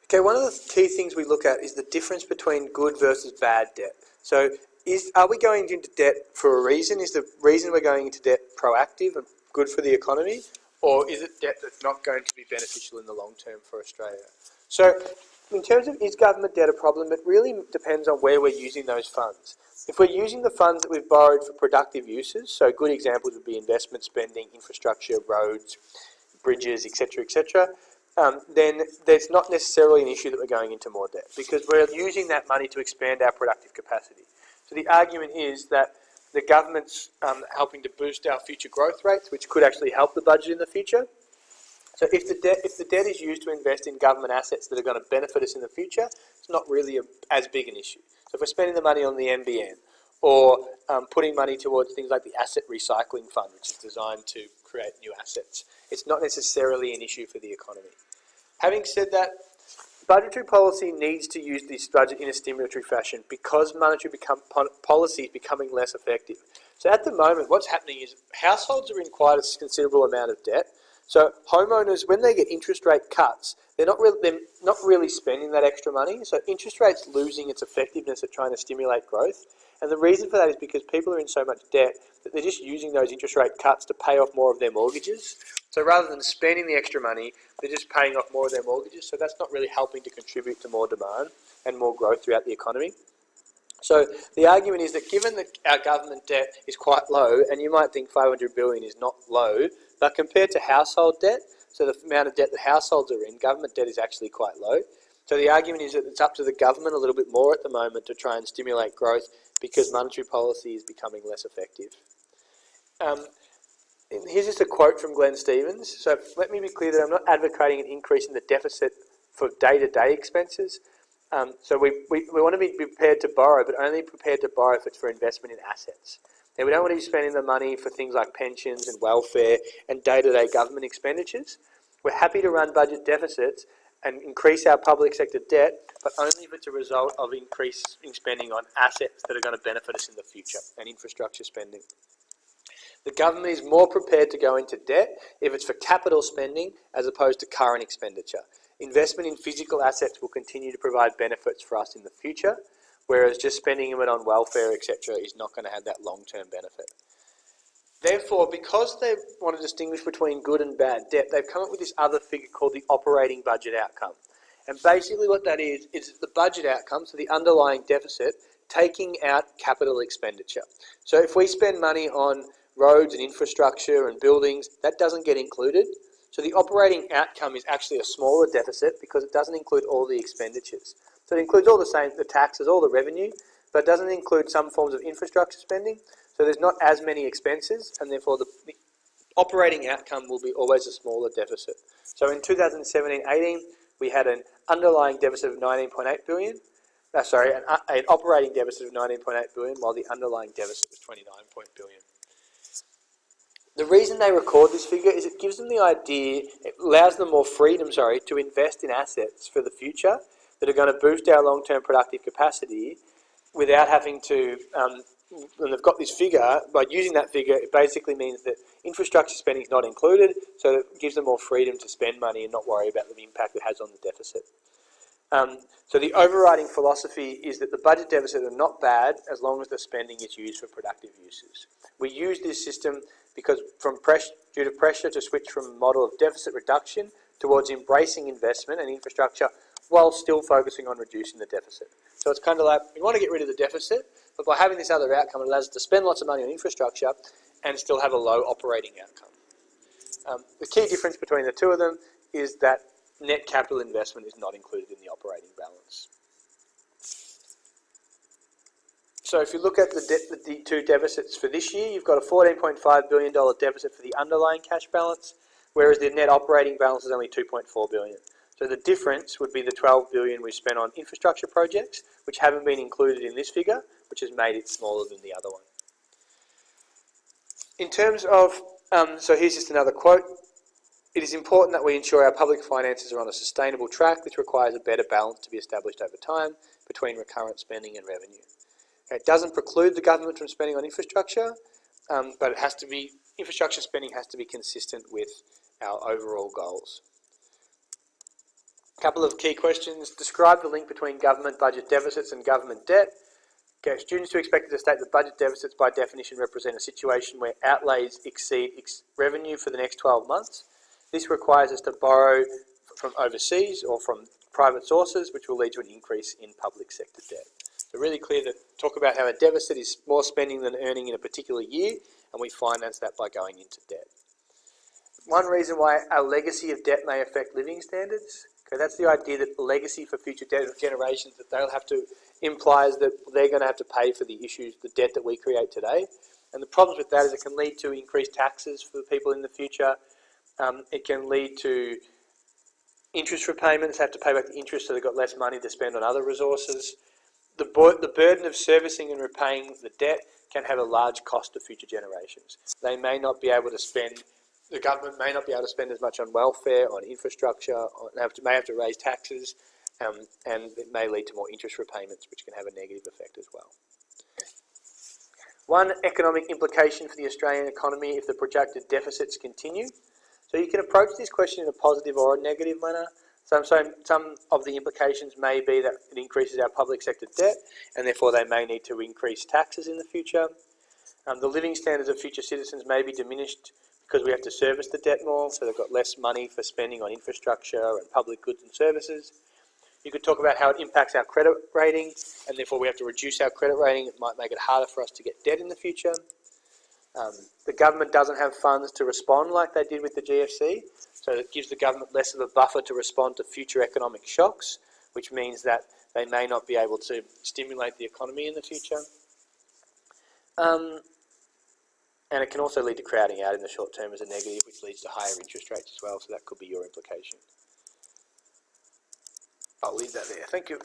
Okay, one of the key things we look at is the difference between good versus bad debt. So are we going into debt for a reason? Is the reason we're going into debt proactive and good for the economy? Or is it debt that's not going to be beneficial in the long term for Australia? So in terms of is government debt a problem, it really depends on where we're using those funds. If we're using the funds that we've borrowed for productive uses, so good examples would be investment spending, infrastructure, roads, bridges, etc., then there's not necessarily an issue that we're going into more debt because we're using that money to expand our productive capacity. So the argument is that the government's helping to boost our future growth rates, which could actually help the budget in the future. So if the debt is used to invest in government assets that are going to benefit us in the future, it's not really as big an issue. So if we're spending the money on the NBN or putting money towards things like the Asset Recycling Fund, which is designed to create new assets, it's not necessarily an issue for the economy. Having said that, budgetary policy needs to use this budget in a stimulatory fashion because monetary policy is becoming less effective. So at the moment, what's happening is households are in quite a considerable amount of debt. So homeowners, when they get interest rate cuts, they're not really spending that extra money. So interest rates losing its effectiveness at trying to stimulate growth. And the reason for that is because people are in so much debt that they're just using those interest rate cuts to pay off more of their mortgages. So rather than spending the extra money, they're just paying off more of their mortgages. So that's not really helping to contribute to more demand and more growth throughout the economy. So the argument is that given that our government debt is quite low, and you might think 500 billion is not low, but compared to household debt, so the amount of debt that households are in, government debt is actually quite low. So the argument is that it's up to the government a little bit more at the moment to try and stimulate growth because monetary policy is becoming less effective. Here's just a quote from Glenn Stevens. So let me be clear that I'm not advocating an increase in the deficit for day-to-day expenses. So we want to be prepared to borrow, but only prepared to borrow if it's for investment in assets. Now, we don't want to be spending the money for things like pensions and welfare and day-to-day government expenditures. We're happy to run budget deficits and increase our public sector debt, but only if it's a result of increasing spending on assets that are going to benefit us in the future and infrastructure spending. The government is more prepared to go into debt if it's for capital spending as opposed to current expenditure. Investment in physical assets will continue to provide benefits for us in the future, whereas just spending it on welfare, etc., is not going to have that long-term benefit. Therefore, because they want to distinguish between good and bad debt, they've come up with this other figure called the operating budget outcome. And basically what that is the budget outcome, so the underlying deficit, taking out capital expenditure. So if we spend money on roads and infrastructure and buildings, that doesn't get included. So the operating outcome is actually a smaller deficit because it doesn't include all the expenditures. So it includes all the taxes, all the revenue, but it doesn't include some forms of infrastructure spending. So there's not as many expenses, and therefore the operating outcome will be always a smaller deficit. So in 2017-18, we had an underlying deficit of 19.8 billion. An operating deficit of 19.8 billion, while the underlying deficit was 29 billion. The reason they record this figure is it gives them the idea, it allows them more freedom, to invest in assets for the future that are going to boost our long-term productive capacity without having to, when they've got this figure, by using that figure, it basically means that infrastructure spending is not included, so it gives them more freedom to spend money and not worry about the impact it has on the deficit. So the overriding philosophy is that the budget deficit are not bad as long as the spending is used for productive uses. We use this system because due to pressure to switch from a model of deficit reduction towards embracing investment and infrastructure while still focusing on reducing the deficit. So it's kind of like we want to get rid of the deficit, but by having this other outcome, it allows us to spend lots of money on infrastructure and still have a low operating outcome. The key difference between the two of them is that net capital investment is not included in the operating balance. So if you look at the two deficits for this year, you've got a $14.5 billion deficit for the underlying cash balance, whereas the net operating balance is only $2.4 billion. So the difference would be the $12 billion we spent on infrastructure projects, which haven't been included in this figure, which has made it smaller than the other one. In terms of, so here's just another quote. It is important that we ensure our public finances are on a sustainable track, which requires a better balance to be established over time between recurrent spending and revenue. It doesn't preclude the government from spending on infrastructure, but it has to be, infrastructure spending has to be consistent with our overall goals. couple of key questions. Describe the link between government budget deficits and government debt. Okay, students are expected to state that budget deficits by definition represent a situation where outlays exceed revenue for the next 12 months. This requires us to borrow from overseas or from private sources, which will lead to an increase in public sector debt. So really clear to talk about how a deficit is more spending than earning in a particular year, and we finance that by going into debt. One reason why our legacy of debt may affect living standards, okay, that's the idea that the legacy for future generations, that they'll have to, implies that they're going to have to pay for the issues, the debt that we create today. And the problems with that is it can lead to increased taxes for people in the future. It can lead to interest repayments, have to pay back the interest, so they've got less money to spend on other resources. The burden of servicing and repaying the debt can have a large cost to future generations. They may not be able to spend, the government may not be able to spend as much on welfare, on infrastructure, may have to raise taxes, and it may lead to more interest repayments, which can have a negative effect as well. One economic implication for the Australian economy if the projected deficits continue. So you can approach this question in a positive or a negative manner. Some of the implications may be that it increases our public sector debt, and therefore they may need to increase taxes in the future. The living standards of future citizens may be diminished because we have to service the debt more, so they've got less money for spending on infrastructure and public goods and services. You could talk about how it impacts our credit rating, and therefore we have to reduce our credit rating. It might make it harder for us to get debt in the future. The government doesn't have funds to respond like they did with the GFC, so it gives the government less of a buffer to respond to future economic shocks, which means that they may not be able to stimulate the economy in the future. And it can also lead to crowding out in the short term as a negative, which leads to higher interest rates as well, so that could be your implication. I'll leave that there. Thank you.